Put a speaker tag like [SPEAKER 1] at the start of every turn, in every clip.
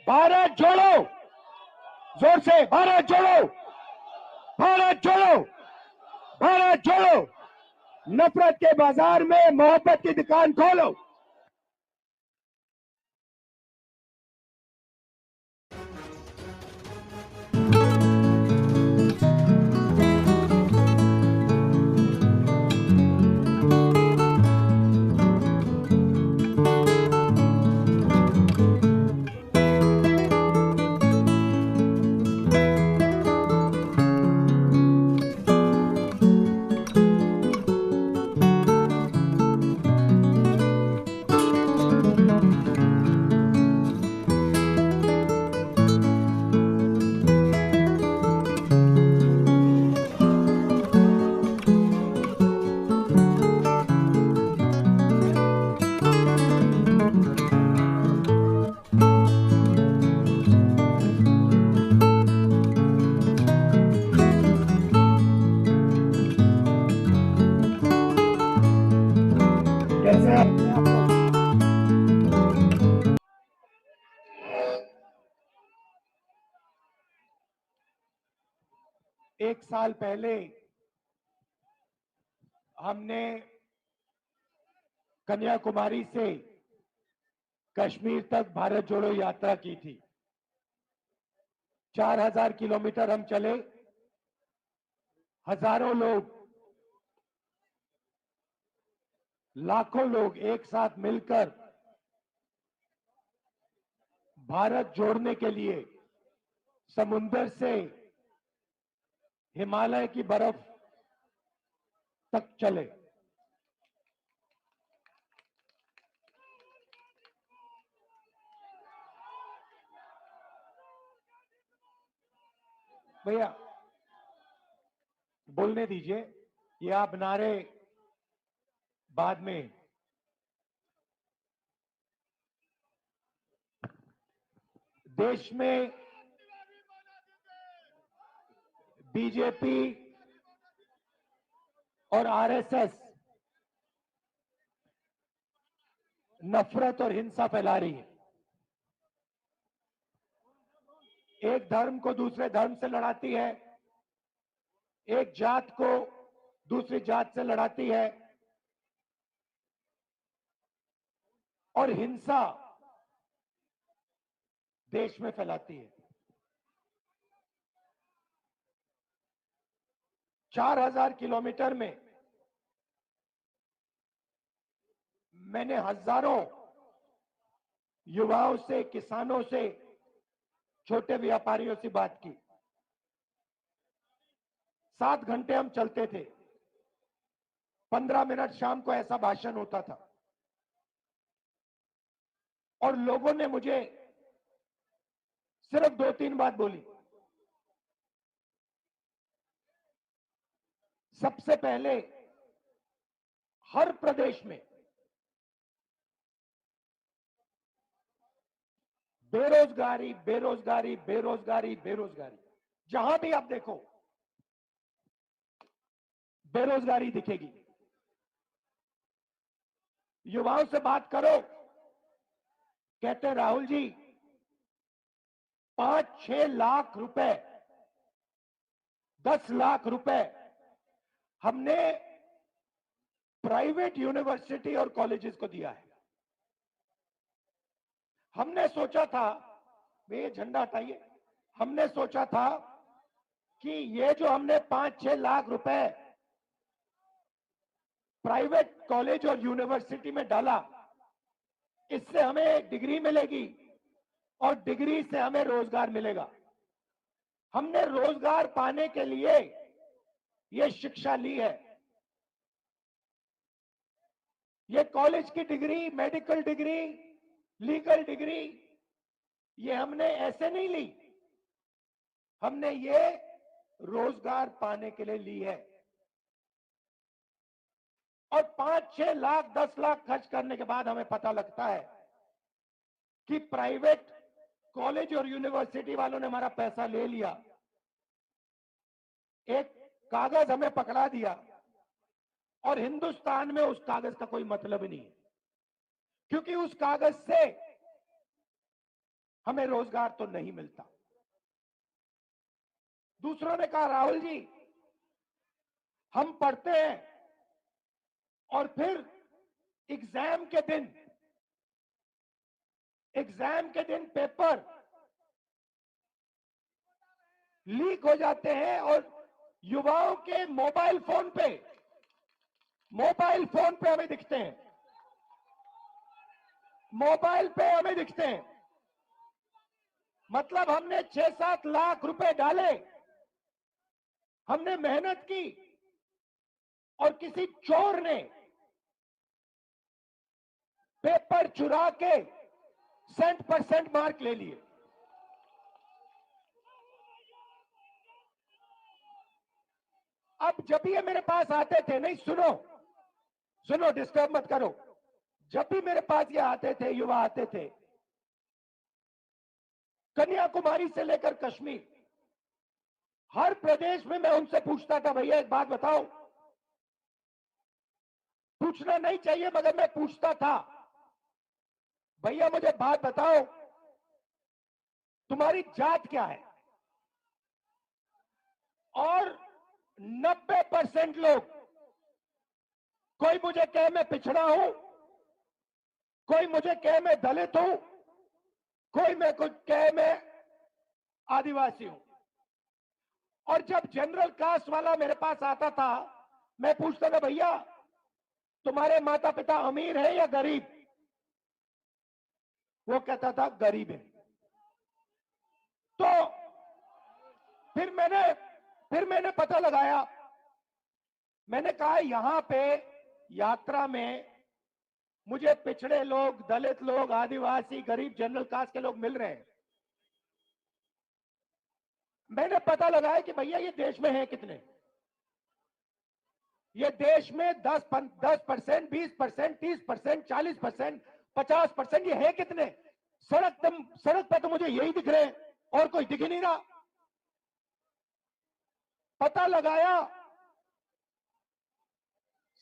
[SPEAKER 1] भारत जोड़ो, जोर से भारत जोड़ो, भारत जोड़ो, भारत जोड़ो। नफरत के बाजार में मोहब्बत की दुकान खोलो। कैसे एक साल पहले हमने कन्याकुमारी से कश्मीर तक भारत जोड़ो यात्रा की थी। 4000 किलोमीटर हम चले। हजारों लोग, लाखों लोग एक साथ मिलकर भारत जोड़ने के लिए समुंदर से हिमालय की बर्फ तक चले। भैया बोलने दीजिए, ये आप नारे बाद में। देश में बीजेपी और आरएसएस नफरत और हिंसा फैला रही है। एक धर्म को दूसरे धर्म से लड़ाती है, एक जात को दूसरी जात से लड़ाती है और हिंसा देश में फैलाती है। 4000 किलोमीटर में मैंने हजारों युवाओं से, किसानों से, छोटे व्यापारियों से बात की। 7 घंटे हम चलते थे। 15 मिनट शाम को ऐसा भाषण होता था और लोगों ने मुझे सिर्फ 2-3 बात बोली। सबसे पहले, हर प्रदेश में बेरोजगारी, बेरोजगारी, बेरोजगारी, बेरोजगारी। जहां भी आप देखो बेरोजगारी दिखेगी। युवाओं से बात करो, कहते राहुल जी 5-6 लाख रुपए, 10 लाख रुपए हमने प्राइवेट यूनिवर्सिटी और कॉलेजेस को दिया है। हमने सोचा था, ये झंडा हटाइए, हमने सोचा था कि ये जो हमने 5-6 लाख रुपए प्राइवेट कॉलेज और यूनिवर्सिटी में डाला, इससे हमें एक डिग्री मिलेगी और डिग्री से हमें रोजगार मिलेगा। हमने रोजगार पाने के लिए ये शिक्षा ली है। ये कॉलेज की degree, medical degree, legal degree, ये हमने ऐसे नहीं ली, हमने ये रोजगार पाने के लिए ली है। और 5-6 लाख, 10 लाख खर्च करने के बाद हमें पता लगता है कि प्राइवेट कॉलेज और यूनिवर्सिटी वालों ने हमारा पैसा ले लिया, एक कागज हमें पकड़ा दिया और हिंदुस्तान में उस कागज का कोई मतलब नहीं है, क्योंकि उस कागज से हमें रोजगार तो नहीं मिलता। दूसरों ने कहा राहुल जी हम पढ़ते हैं और फिर एग्जाम के दिन पेपर लीक हो जाते हैं और युवाओं के मोबाइल फोन पे हमें दिखते हैं, मोबाइल पे हमें दिखते हैं। मतलब हमने 6-7 लाख रुपए डाले, हमने मेहनत की और किसी चोर ने पेपर चुरा के 100% मार्क ले लिए। अब जब ये मेरे पास आते थे, नहीं सुनो डिस्टर्ब मत करो, जब भी मेरे पास ये आते थे, युवा आते थे, कन्याकुमारी से लेकर कश्मीर, हर प्रदेश में मैं उनसे पूछता था भैया एक बात बताओ, पूछना नहीं चाहिए मगर मैं पूछता था, भैया मुझे बात बताओ तुम्हारी जात क्या है? और 90% लोग, कोई मुझे कहे मैं पिछड़ा हूं, कोई मुझे कहे मैं दलित हूं, कोई मैं कुछ कहे मैं आदिवासी हूं। और जब जनरल कास्ट वाला मेरे पास आता था, मैं पूछता था भैया तुम्हारे माता पिता अमीर है या गरीब? वो कहता था गरीब है। तो फिर मैंने पता लगाया, मैंने कहा यहां पे यात्रा में मुझे पिछड़े लोग, दलित लोग, आदिवासी, गरीब, जनरल कास्ट के लोग मिल रहे हैं। मैंने पता लगाया कि भैया ये देश में है कितने? ये देश में 10%, 20%, 30%, 40%, 50%, ये है कितने? सड़क पे तो मुझे यही दिख रहे हैं और कोई दिख ही नहीं रहा। पता लगाया,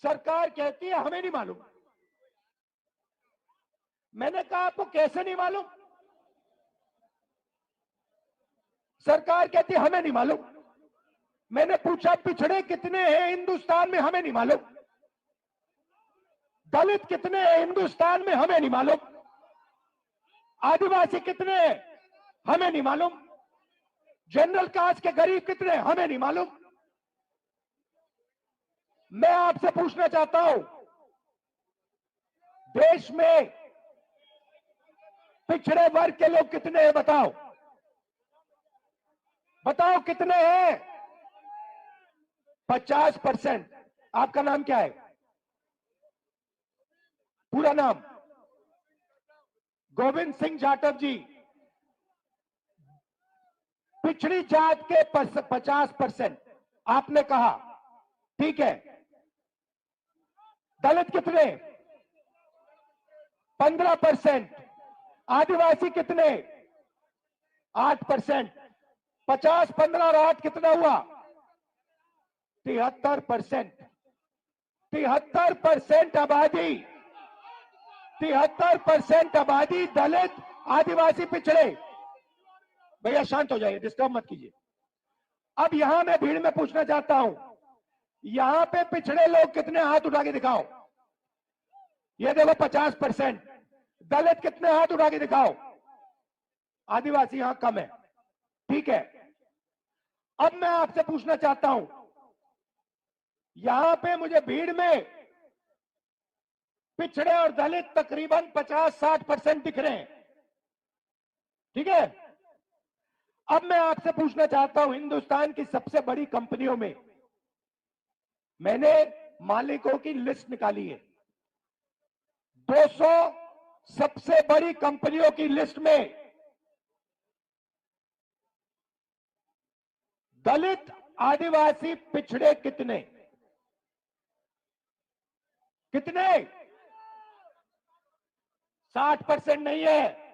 [SPEAKER 1] सरकार कहती है हमें नहीं मालूम। मैंने कहा आपको कैसे नहीं मालूम? सरकार कहती है हमें नहीं मालूम। मैंने पूछा पिछड़े कितने हैं हिंदुस्तान में? हमें नहीं मालूम। दलित कितने हैं हिंदुस्तान में? हमें नहीं मालूम। आदिवासी कितने हैं? हमें नहीं मालूम। जनरल कास्ट के गरीब कितने हैं? हमें नहीं मालूम। मैं आपसे पूछना चाहता हूं, देश में पिछड़े वर्ग के लोग कितने हैं? बताओ कितने हैं? 50%। आपका नाम क्या है? पूरा नाम? गोविंद सिंह जाटव जी। पिछड़ी जात के 50% आपने कहा, ठीक है। दलित कितने? 15%। आदिवासी कितने? 8%। 50, 15 और 8 कितना हुआ? 73%। 73% आबादी, 73% आबादी दलित, आदिवासी, पिछड़े। भैया शांत हो जाइए, डिस्टर्ब मत कीजिए। अब यहां मैं भीड़ में पूछना चाहता हूं, यहां पे पिछड़े लोग कितने? हाथ उठा के दिखाओ। ये देखो 50%। दलित कितने? हाथ उठा के दिखाओ। आदिवासी यहां कम है, ठीक है। अब मैं आपसे पूछना चाहता हूं, यहां पे मुझे भीड़ में पिछड़े और दलित तकरीबन 50-60% दिख रहे हैं, ठीक है। अब मैं आपसे पूछना चाहता हूं, हिंदुस्तान की सबसे बड़ी कंपनियों में मैंने मालिकों की लिस्ट निकाली है। 200 सबसे बड़ी कंपनियों की लिस्ट में दलित, आदिवासी, पिछड़े कितने? 60% नहीं है।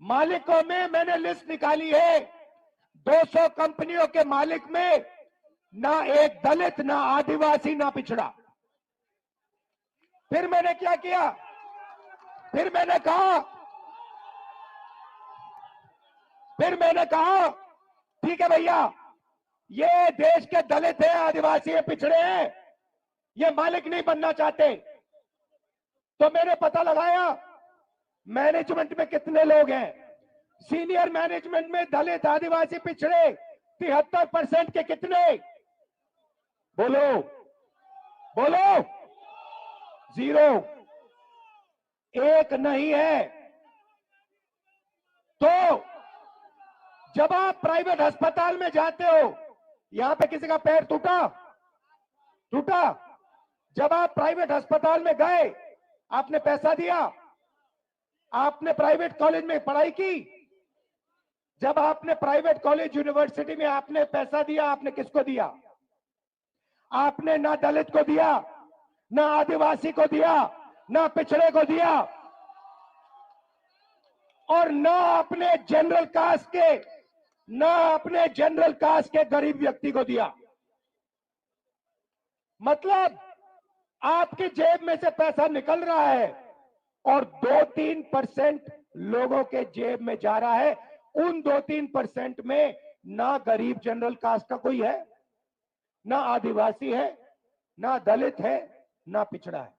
[SPEAKER 1] मालिकों में मैंने लिस्ट निकाली है, 200 कंपनियों के मालिक में ना एक दलित, ना आदिवासी, ना पिछड़ा। फिर मैंने क्या किया? फिर मैंने कहा फिर मैंने कहा ठीक है भैया, ये देश के दलित हैं, आदिवासी हैं, पिछड़े हैं, ये मालिक नहीं बनना चाहते। तो मैंने पता लगाया मैनेजमेंट में कितने लोग हैं। सीनियर मैनेजमेंट में दलित, आदिवासी, पिछड़े 73% के कितने? बोलो बोलो। 0, एक नहीं है। तो जब आप प्राइवेट अस्पताल में जाते हो, यहां पे किसी का पैर टूटा? जब आप प्राइवेट अस्पताल में गए, आपने पैसा दिया? आपने प्राइवेट कॉलेज में पढ़ाई की? जब आपने प्राइवेट कॉलेज, यूनिवर्सिटी में आपने पैसा दिया, आपने किसको दिया? आपने ना दलित को दिया, ना आदिवासी को दिया, ना पिछड़े को दिया, और ना अपने जनरल कास्ट के गरीब व्यक्ति को दिया। मतलब आपकी जेब में से पैसा निकल रहा है और 2-3% लोगों के जेब में जा रहा है। उन 2-3% में ना गरीब जनरल कास्ट का कोई है, ना आदिवासी है, ना दलित है, ना पिछड़ा है।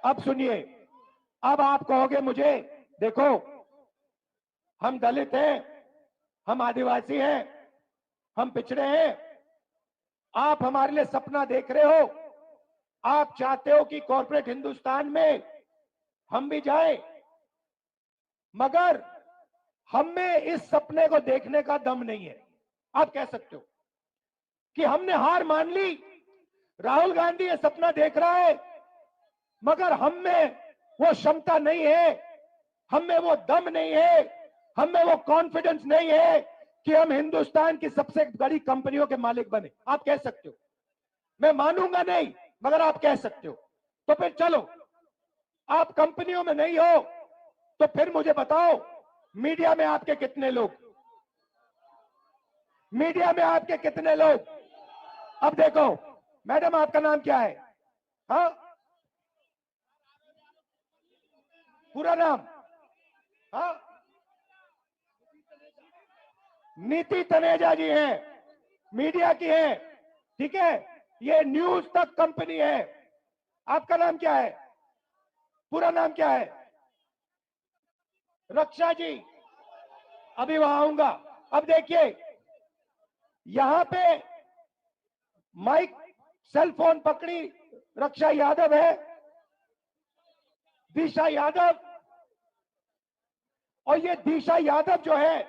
[SPEAKER 1] अब सुनिए, अब आप कहोगे मुझे, देखो हम दलित हैं, हम आदिवासी हैं, हम पिछड़े हैं, आप हमारे लिए सपना देख रहे हो, आप चाहते हो कि कॉर्पोरेट हिंदुस्तान में हम भी जाएं, मगर हम में इस सपने को देखने का दम नहीं है। आप कह सकते हो कि हमने हार मान ली, राहुल गांधी ये सपना देख रहा है, मगर हम में वो क्षमता नहीं है, हम में वो दम नहीं है, हम में वो कॉन्फिडेंस नहीं है कि हम हिंदुस्तान की सबसे बड़ी कंपनियों के मालिक बने। आप कह सकते हो, मैं मानूंगा नहीं, मगर आप कह सकते हो। तो फिर चलो, आप कंपनियों में नहीं हो तो फिर मुझे बताओ, मीडिया में आपके कितने लोग? मीडिया में आपके कितने लोग? अब देखो मैडम, आपका नाम क्या है? हाँ, पूरा नाम? हाँ, नीति तनेजा जी हैं, मीडिया की हैं, ठीक है, ये न्यूज तक कंपनी है। आपका नाम क्या है? पूरा नाम क्या है? रक्षा जी, अभी वहां आऊंगा। अब देखिए, यहां पे माइक, सेल फोन पकड़ी रक्षा यादव है, दिशा यादव, और ये दिशा यादव जो है,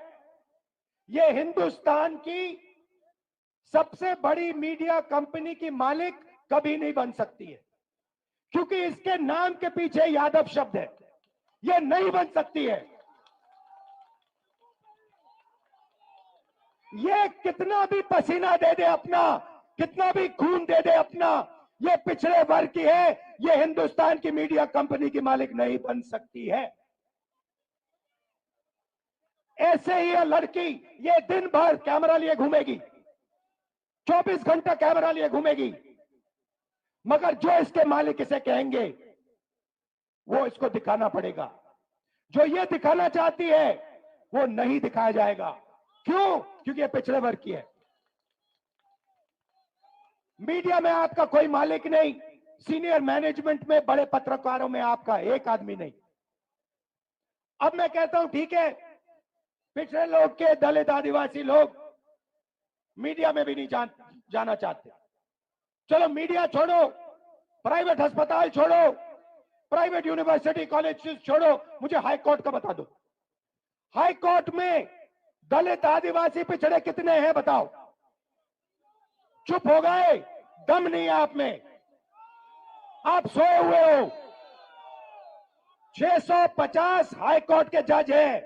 [SPEAKER 1] ये हिंदुस्तान की सबसे बड़ी मीडिया कंपनी की मालिक कभी नहीं बन सकती है, क्योंकि इसके नाम के पीछे यादव शब्द है। ये नहीं बन सकती है। ये कितना भी पसीना दे दे अपना, कितना भी खून दे दे अपना, ये पिछड़े वर्ग की है, ये हिंदुस्तान की मीडिया कंपनी की मालिक नहीं बन सकती है। ऐसे ही ये लड़की, ये दिन भर कैमरा लिए घूमेगी, 24 घंटा कैमरा लिए घूमेगी, मगर जो इसके मालिक इसे कहेंगे वो इसको दिखाना पड़ेगा। जो ये दिखाना चाहती है वो नहीं दिखाया जाएगा। क्यों? क्योंकि ये पिछड़े वर्ग की है। मीडिया में आपका कोई मालिक नहीं, सीनियर मैनेजमेंट में, बड़े पत्रकारों में आपका एक आदमी नहीं। अब मैं कहता हूं ठीक है, पिछड़े लोग के, दलित, आदिवासी लोग मीडिया में भी नहीं जाना चाहते। चलो मीडिया छोड़ो, प्राइवेट अस्पताल छोड़ो, प्राइवेट यूनिवर्सिटी, कॉलेज छोड़ो, मुझे हाई कोर्ट का बता दो। हाई कोर्ट में दलित, आदिवासी, पिछड़े कितने हैं बताओ? चुप हो गए, दम नहीं है आप में, आप सोए हुए हो। 650 हाई कोर्ट के जज हैं,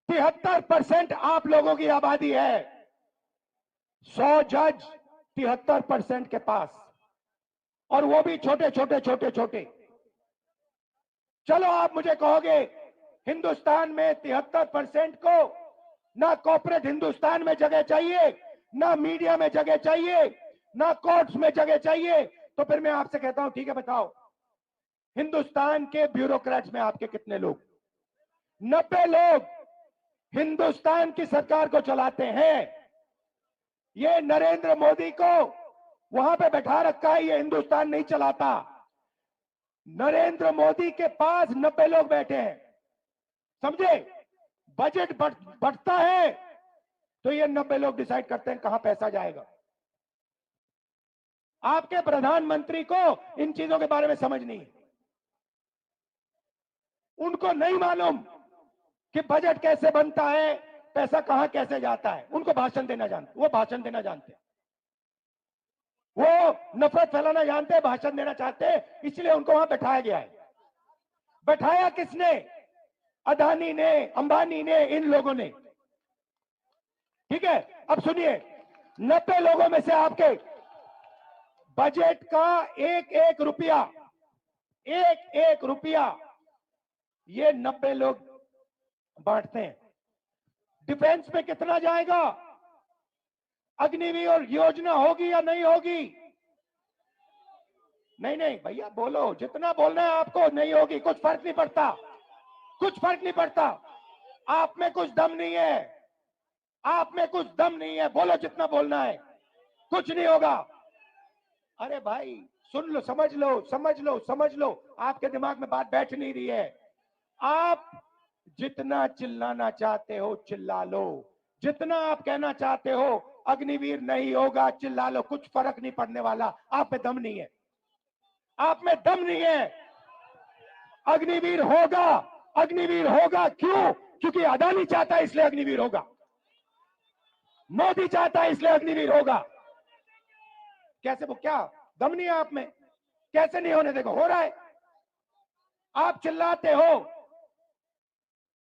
[SPEAKER 1] 73% आप लोगों की आबादी है, 100 जज 73% के पास, और वो भी छोटे छोटे। चलो आप मुझे कहोगे हिंदुस्तान में 73% को ना कॉर्पोरेट हिंदुस्तान में जगह चाहिए, ना मीडिया में जगह चाहिए, ना कोर्ट्स में जगह चाहिए, तो फिर मैं आपसे कहता हूं ठीक है, बताओ हिंदुस्तान के ब्यूरोक्रेट्स में आपके कितने लोग? 90 लोग हिंदुस्तान की सरकार को चलाते हैं। ये नरेंद्र मोदी को वहां पे बैठा रखा है, ये हिंदुस्तान नहीं चलाता। नरेंद्र मोदी के पास 90 लोग बैठे हैं, समझे? बजट बढ़ता है तो ये 90 लोग डिसाइड करते हैं कहां पैसा जाएगा। आपके प्रधानमंत्री को इन चीजों के बारे में समझ नहीं है। उनको नहीं मालूम कि बजट कैसे बनता है, पैसा कहां कैसे जाता है। उनको भाषण देना जानते, वो भाषण देना जानते हैं, वो नफरत फैलाना जानते हैं, भाषण देना चाहते हैं, इसलिए उनको वहां बैठाया गया है। बैठाया किसने? अदानी ने, अंबानी ने, इन लोगों ने। ठीक है, अब सुनिए, 90 लोगों में से आपके बजट का एक एक रुपया ये 90 लोग बांटते हैं। डिफेंस में कितना जाएगा? अग्निवीर योजना होगी या नहीं होगी? नहीं नहीं भैया बोलो, जितना बोलना है आपको। नहीं होगी, कुछ फर्क नहीं पड़ता, कुछ फर्क नहीं पड़ता। आप में कुछ दम नहीं है, आप में कुछ दम नहीं है, बोलो जितना बोलना है, कुछ नहीं होगा। अरे भाई सुन लो, समझ लो, समझ लो, समझ लो, आपके दिमाग में बात बैठ नहीं रही है। आप जितना चिल्लाना चाहते हो चिल्ला लो, जितना आप कहना चाहते हो अग्निवीर नहीं होगा, चिल्ला लो, कुछ फर्क नहीं पड़ने वाला। आप में दम नहीं है, आप में दम नहीं है। अग्निवीर होगा, अग्निवीर होगा। क्यों? क्योंकि अदानी चाहता है इसलिए अग्निवीर होगा, मोदी चाहता है इसलिए अग्निवीर होगा। कैसे? वो क्या दम नहीं है आप में? कैसे नहीं होने देगा? हो रहा है। आप चिल्लाते हो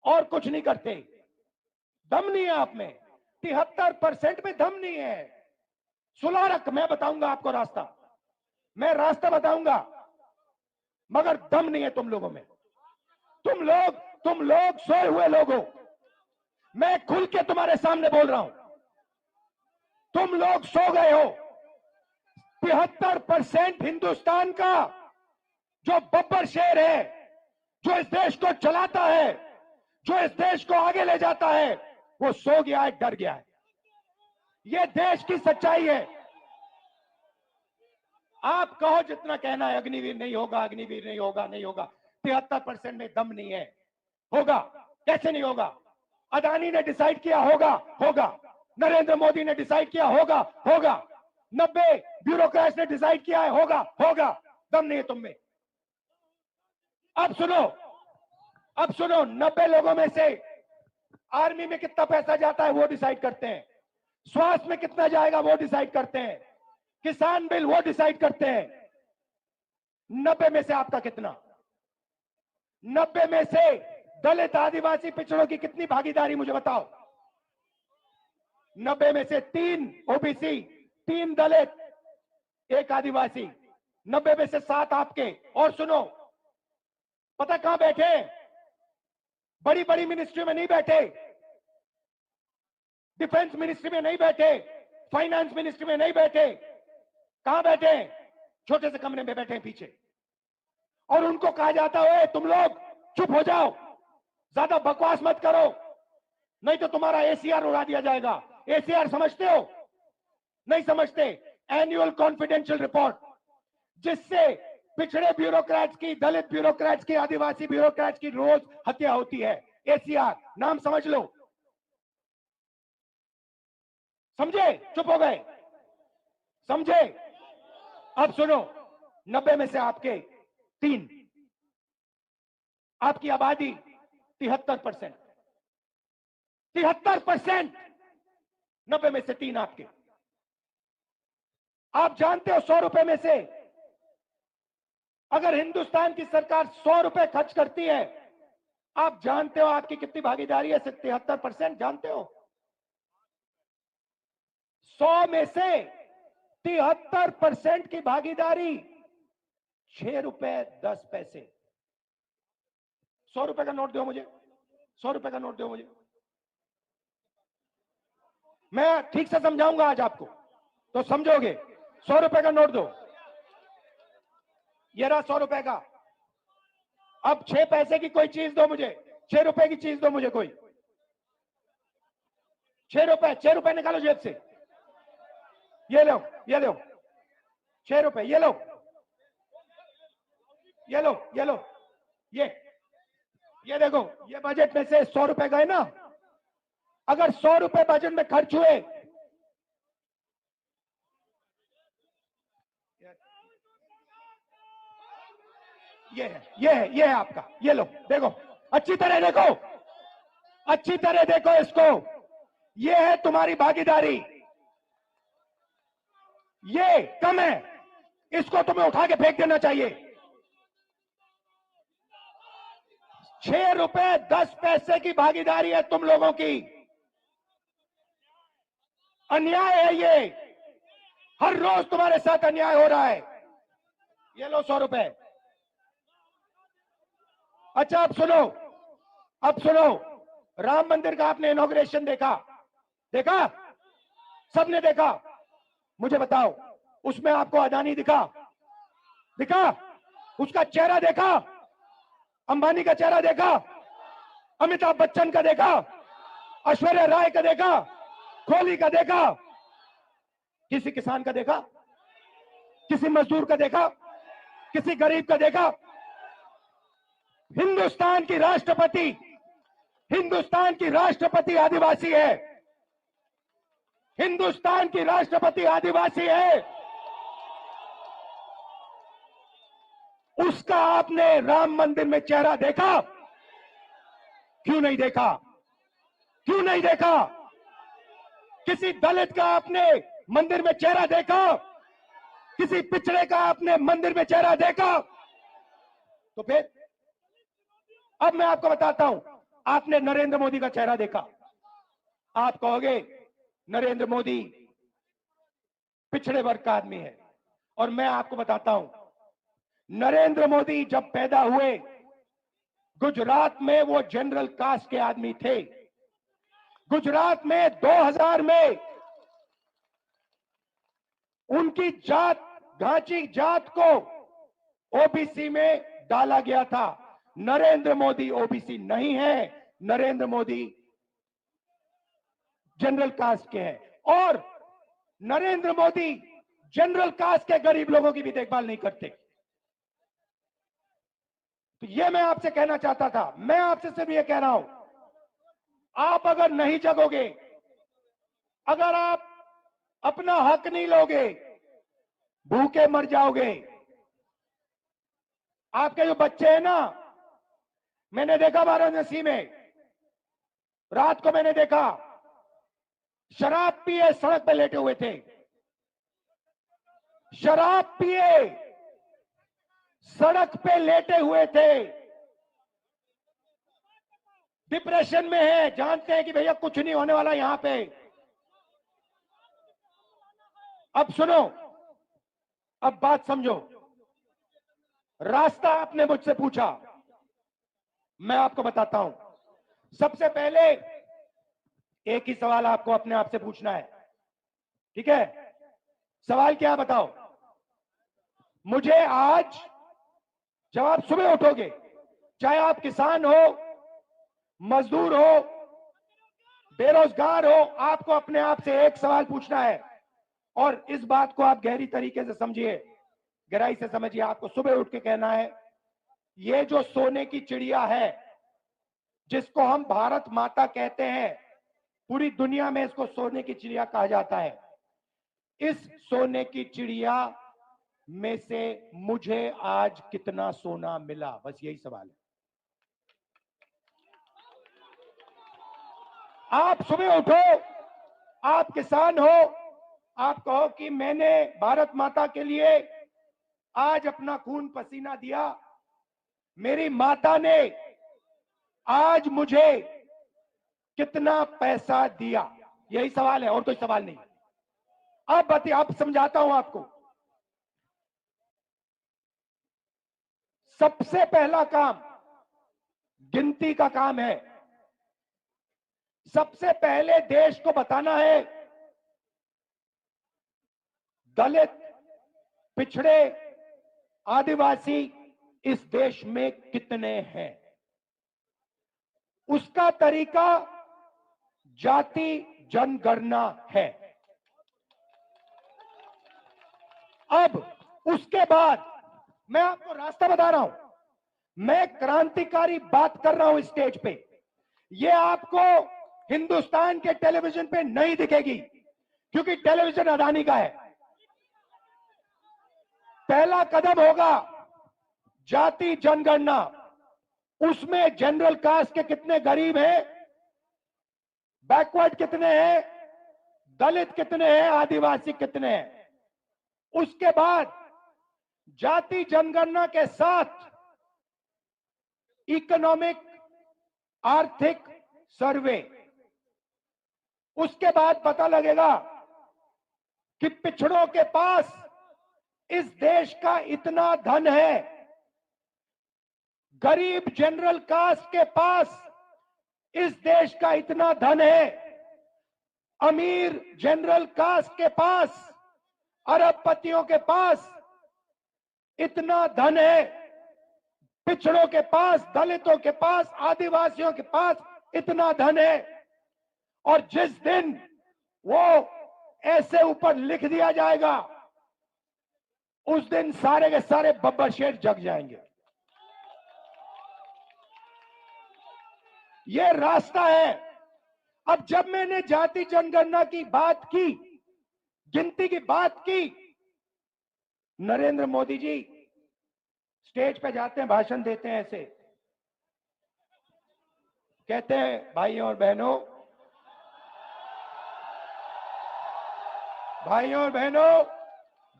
[SPEAKER 1] और कुछ नहीं करते, दम नहीं है आप में। 73% में दम नहीं है। सुलारक, मैं बताऊंगा आपको रास्ता, मैं रास्ता बताऊंगा, मगर दम नहीं है तुम लोगों में। तुम लोग सोए हुए लोग हो। मैं खुल के तुम्हारे सामने बोल रहा हूं, तुम लोग सो गए हो। 73% हिंदुस्तान का जो बब्बर शेर है, जो इस देश को चलाता है, जो इस देश को आगे ले जाता है, वो सो गया है, डर गया है। ये देश की सच्चाई है। आप कहो जितना कहना है, अग्निवीर नहीं होगा, अग्निवीर नहीं होगा, नहीं होगा। 73% में दम नहीं है। होगा, कैसे नहीं होगा? अदानी ने डिसाइड किया होगा, होगा। नरेंद्र मोदी ने डिसाइड किया होगा, होगा। 90 ब्यूरोक्रेट्स ने डिसाइड किया है, होगा, होगा। दम नहीं है तुम में। अब सुनो, अब सुनो, 90 लोगों में से आर्मी में कितना पैसा जाता है वो डिसाइड करते हैं, स्वास्थ्य में कितना जाएगा वो डिसाइड करते हैं, किसान बिल वो डिसाइड करते हैं। 90 में से आपका कितना? 90 में से दलित, आदिवासी, पिछड़ों की कितनी भागीदारी मुझे बताओ? 90 में से 3 ओबीसी, 3 दलित, 1 आदिवासी, 90 में से 7 आपके। और सुनो, पता कहां बैठे? बड़ी बड़ी मिनिस्ट्री में नहीं बैठे, डिफेंस मिनिस्ट्री में नहीं बैठे, फाइनेंस मिनिस्ट्री में नहीं बैठे। कहां बैठे? छोटे से कमरे में बैठे पीछे। और उनको कहा जाता है तुम लोग चुप हो जाओ, ज्यादा बकवास मत करो, नहीं तो तुम्हारा एसीआर उड़ा दिया जाएगा। एसीआर समझते हो? नहीं समझते। एनुअल कॉन्फिडेंशियल रिपोर्ट, जिससे पिछड़े ब्यूरोक्रेट्स की, दलित ब्यूरोक्रेट्स की, आदिवासी ब्यूरोक्रेट्स की रोज हत्या होती है। एसीआर नाम समझ लो। समझे? चुप हो गए? समझे? अब सुनो, 90 में से आपके 3, आपकी आबादी 73%, 73%, 90 में से 3 आपके। आप जानते हो 100 रुपए में से अगर हिंदुस्तान की सरकार 100 रुपए खर्च करती है, आप जानते हो आपकी कितनी भागीदारी है? 73%। जानते हो? 100 में से 73% की भागीदारी 6 रुपए 10 पैसे। 100 रुपए का नोट दो मुझे, 100 रुपए का नोट दो मुझे। मैं ठीक से समझाऊंगा आज आपको तो समझोगे। 100 रुपए का नोट दो, ये रहा 100 रुपए का। अब 6 पैसे की कोई चीज दो मुझे, ₹6 की चीज दो मुझे कोई। ₹6 निकालो जेब से। ये लो, ये लो, ₹6, ये लो, ये लो, ये लो, ये देखो, ये बजट में से ₹100 गए ना। अगर ₹100 बजट में खर्च हुए, ये है आपका, ये लो, देखो, अच्छी तरह देखो, अच्छी तरह देखो इसको। ये है तुम्हारी भागीदारी, ये कम है, इसको तुम्हें उठा के फेंक देना चाहिए। ₹6.10 की भागीदारी है तुम लोगों की। अन्याय है ये, हर रोज तुम्हारे साथ अन्याय हो रहा है। ये लो ₹100। अच्छा अब सुनो, अब सुनो, राम मंदिर का आपने इनॉग्रेशन देखा? देखा? सबने देखा? मुझे बताओ, उसमें आपको अदानी दिखा? दिखा? उसका चेहरा देखा? अंबानी का चेहरा देखा? अमिताभ बच्चन का देखा? ऐश्वर्या राय का देखा? कोहली का देखा? किसी किसान का देखा? किसी मजदूर का देखा? किसी गरीब का देखा? हिंदुस्तान की राष्ट्रपति, हिंदुस्तान की राष्ट्रपति आदिवासी है। हिंदुस्तान की राष्ट्रपति आदिवासी है। उसका आपने राम मंदिर में चेहरा देखा? क्यों नहीं देखा? क्यों नहीं देखा? किसी दलित का आपने मंदिर में चेहरा देखा? किसी पिछड़े का आपने मंदिर में चेहरा देखा? तो फिर अब मैं आपको बताता हूं, आपने नरेंद्र मोदी का चेहरा देखा? आप कहोगे नरेंद्र मोदी पिछड़े वर्ग का आदमी है, और मैं आपको बताता हूं, नरेंद्र मोदी जब पैदा हुए गुजरात में वो जनरल कास्ट के आदमी थे। गुजरात में 2000 में उनकी जात, घाची जात को ओबीसी में डाला गया था। नरेंद्र मोदी ओबीसी नहीं है, नरेंद्र मोदी जनरल कास्ट के हैं, और नरेंद्र मोदी जनरल कास्ट के गरीब लोगों की भी देखभाल नहीं करते। तो ये मैं आपसे कहना चाहता था, मैं आपसे सिर्फ ये कह रहा हूं, आप अगर नहीं जगोगे, अगर आप अपना हक नहीं लोगे, भूखे मर जाओगे। आपके जो बच्चे हैं ना, मैंने देखा वाराणसी में, रात को मैंने देखा शराब पिए सड़क पे लेटे हुए थे। शराब पिए सड़क पे लेटे हुए थे। डिप्रेशन में है, जानते हैं कि भैया कुछ नहीं होने वाला यहां पे। अब सुनो, अब बात समझो। रास्ता आपने मुझसे पूछा, मैं आपको बताता हूं। सबसे पहले एक ही सवाल आपको अपने आप से पूछना है, ठीक है? सवाल क्या बताओ मुझे आज, जब आप सुबह उठोगे, चाहे आप किसान हो, मजदूर हो, बेरोजगार हो, आपको अपने आप से एक सवाल पूछना है, और इस बात को आप गहरी तरीके से समझिए, गहराई से समझिए। आपको सुबह उठ के कहना है, ये जो सोने की चिड़िया है, जिसको हम भारत माता कहते हैं, पूरी दुनिया में इसको सोने की चिड़िया कहा जाता है, इस सोने की चिड़िया में से मुझे आज कितना सोना मिला? बस यही सवाल है। आप सुबह उठो, आप किसान हो, आप कहो कि मैंने भारत माता के लिए आज अपना खून पसीना दिया, मेरी माता ने आज मुझे कितना पैसा दिया? यही सवाल है, और कोई सवाल नहीं। अब बताइए, अब समझाता हूं आपको। सबसे पहला काम गिनती का काम है। सबसे पहले देश को बताना है दलित, पिछड़े, आदिवासी इस देश में कितने हैं। उसका तरीका जाति जनगणना है। अब उसके बाद मैं आपको रास्ता बता रहा हूं। मैं क्रांतिकारी बात कर रहा हूं स्टेज पे। ये आपको हिंदुस्तान के टेलीविजन पे नहीं दिखेगी, क्योंकि टेलीविजन अदानी का है। पहला कदम होगा जाति जनगणना। उसमें जनरल कास्ट के कितने गरीब हैं, बैकवर्ड कितने हैं, दलित कितने हैं, आदिवासी कितने हैं। उसके बाद जाति जनगणना के साथ इकोनॉमिक आर्थिक सर्वे। उसके बाद पता लगेगा कि पिछड़ों के पास इस देश का इतना धन है, गरीब जनरल कास्ट के पास इस देश का इतना धन है, अमीर जनरल कास्ट के पास, अरबपतियों के पास इतना धन है, पिछड़ों के पास, दलितों के पास, आदिवासियों के पास इतना धन है। और जिस दिन वो ऐसे ऊपर लिख दिया जाएगा, उस दिन सारे के सारे बब्बर शेर जग जाएंगे। ये रास्ता है। अब जब मैंने जाति जनगणना की बात की, गिनती की बात की, नरेंद्र मोदी जी स्टेज पे जाते हैं, भाषण देते हैं, ऐसे कहते हैं, भाइयों और बहनों,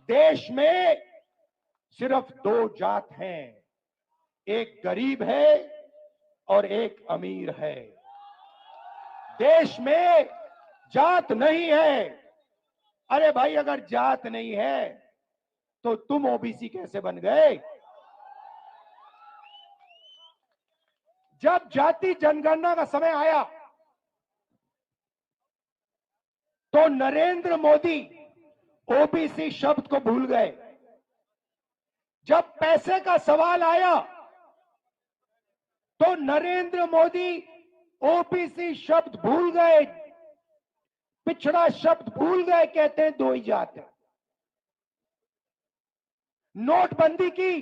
[SPEAKER 1] देश में सिर्फ दो जात हैं, एक गरीब है और एक अमीर है। देश में जात नहीं है। अरे भाई, अगर जात नहीं है तो तुम ओबीसी कैसे बन गए? जब जाति जनगणना का समय आया तो नरेंद्र मोदी ओबीसी शब्द को भूल गए। जब पैसे का सवाल आया तो नरेंद्र मोदी ओबीसी शब्द भूल गए, पिछड़ा शब्द भूल गए, कहते हैं दो ही जात है। नोटबंदी की,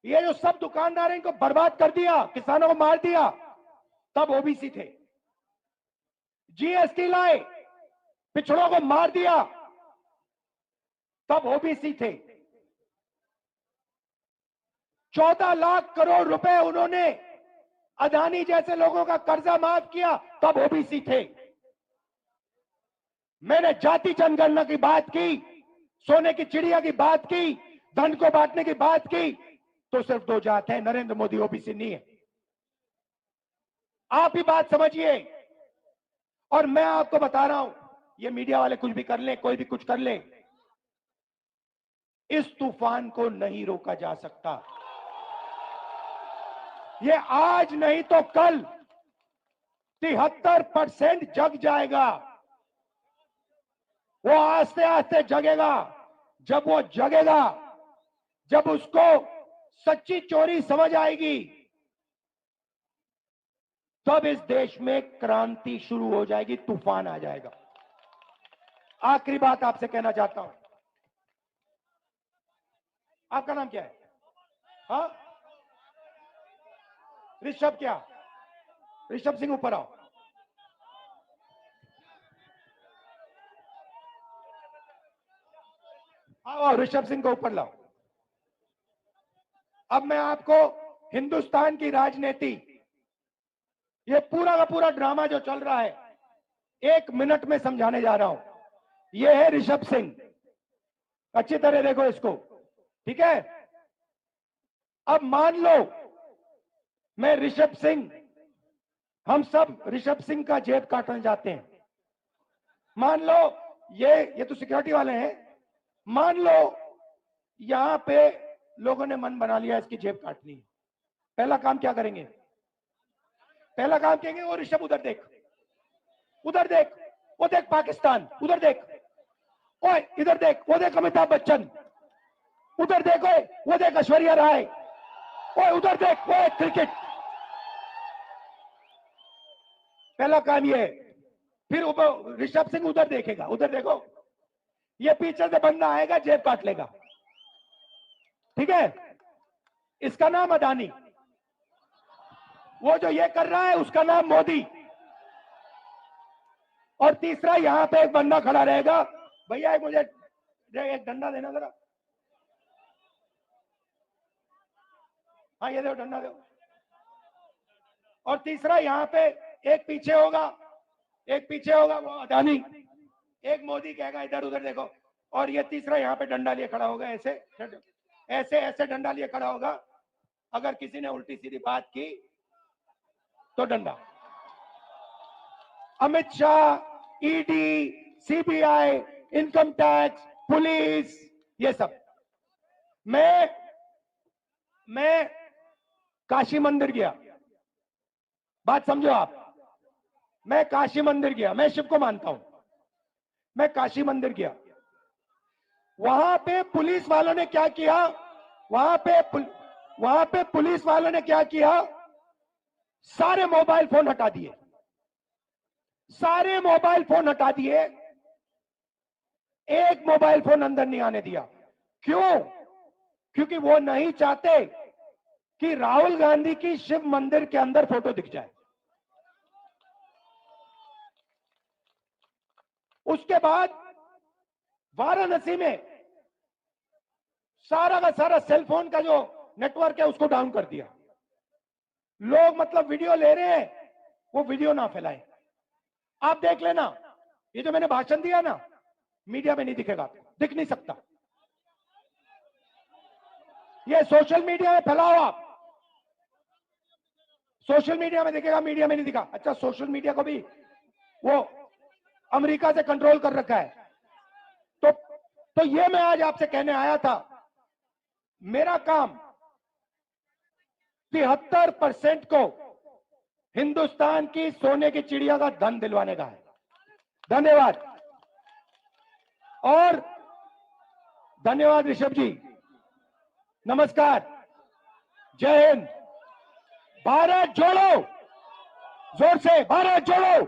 [SPEAKER 1] ये जो सब दुकानदार इनको बर्बाद कर दिया, किसानों को मार दिया, तब ओबीसी थे। जीएसटी लाए, पिछड़ों को मार दिया, तब ओबीसी थे। 14 लाख करोड़ रुपए उन्होंने अदानी जैसे लोगों का कर्जा माफ किया, तब ओबीसी थे। मैंने जाति जनगणना की बात की, सोने की चिड़िया की बात की, धन को बांटने की बात की, तो सिर्फ दो जात है, नरेंद्र मोदी ओबीसी नहीं है। आप ही बात समझिए। और मैं आपको बता रहा हूं, ये मीडिया वाले कुछ भी कर ले, कोई भी कुछ कर ले, इस तूफान को नहीं रोका जा सकता। ये आज नहीं तो कल 73% जग जाएगा। वो आस्ते आस्ते जगेगा। जब वो जगेगा, जब उसको सच्ची चोरी समझ आएगी, तब इस देश में क्रांति शुरू हो जाएगी, तूफान आ जाएगा। आखिरी बात आपसे कहना चाहता हूं। आपका नाम क्या है? हाँ, ऋषभ। क्या ऋषभ सिंह? ऊपर आओ। आओ, ऋषभ सिंह को ऊपर लाओ। अब मैं आपको हिंदुस्तान की राजनीति, ये पूरा का पूरा ड्रामा जो चल रहा है, 1 मिनट में समझाने जा रहा हूं। ये है ऋषभ सिंह। अच्छी तरह देखो इसको, ठीक है? अब मान लो मैं ऋषभ सिंह, हम सब ऋषभ सिंह का जेब काटने जाते हैं। मान लो ये तो सिक्योरिटी वाले हैं। मान लो यहां पे लोगों ने मन बना लिया इसकी जेब काटनी है। पहला काम क्या करेंगे? पहला काम कहेंगे, वो ऋषभ उधर देख, उधर देख, वो देख पाकिस्तान, उधर देख, ओए इधर देख, वो देख अमिताभ बच्चन, उधर देख, ओए वो देख ऐश्वर्या राय, ओए उधर देख, वो क्रिकेट। पहला काम ये है। फिर ऋषभ सिंह उधर देखेगा, उधर देखो, ये पीछे से बंदा आएगा, जेब काट लेगा, ठीक है। इसका नाम अडानी, वो जो ये कर रहा है उसका नाम मोदी। और तीसरा यहां पे एक बंदा खड़ा रहेगा, भैया मुझे एक डंडा देना जरा, हाँ ये दो डंडा दो। और तीसरा यहां पे एक पीछे होगा, एक पीछे होगा वो अडानी, एक मोदी कहेगा इधर उधर देखो, और ये तीसरा यहाँ पे डंडा लिए खड़ा होगा, ऐसे ऐसे ऐसे डंडा लिए खड़ा होगा। अगर किसी ने उल्टी सीधी बात की तो डंडा। Amit Shah, ED, CBI, income tax, police, ये सब। मैं काशी मंदिर गया, बात समझो आप। मैं काशी मंदिर गया, मैं शिव को मानता हूं। मैं काशी मंदिर गया, वहां पे पुलिस वालों ने क्या किया, वहां पे पुलिस वालों ने क्या किया, सारे मोबाइल फोन हटा दिए, सारे मोबाइल फोन हटा दिए, एक मोबाइल फोन अंदर नहीं आने दिया। क्यों? क्योंकि वो नहीं चाहते कि राहुल गांधी की शिव मंदिर के अंदर फोटो दिख जाए। उसके बाद वाराणसी में सारा का सारा सेलफोन का जो नेटवर्क है उसको डाउन कर दिया। लोग मतलब वीडियो ले रहे हैं, वो वीडियो ना फैलाएं। आप देख लेना, ये जो मैंने भाषण दिया ना, मीडिया में नहीं दिखेगा, दिख नहीं सकता। ये सोशल मीडिया में फैलाओ आप, सोशल मीडिया में दिखेगा, मीडिया में नहीं दिखा। अच्छा, सोशल मीडिया को भी वो अमेरिका से कंट्रोल कर रखा है। तो ये मैं आज आपसे कहने आया था, मेरा काम 73% को हिंदुस्तान की सोने की चिड़िया का धन दिलवाने का है। धन्यवाद। और धन्यवाद ऋषभ जी, नमस्कार, जय हिंद, भारत जोड़ो, जोर से भारत जोड़ो,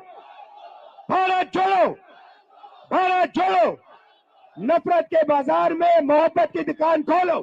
[SPEAKER 1] भारत जोड़ो, भारत जोड़ो। नफरत के बाजार में मोहब्बत की दुकान खोलो।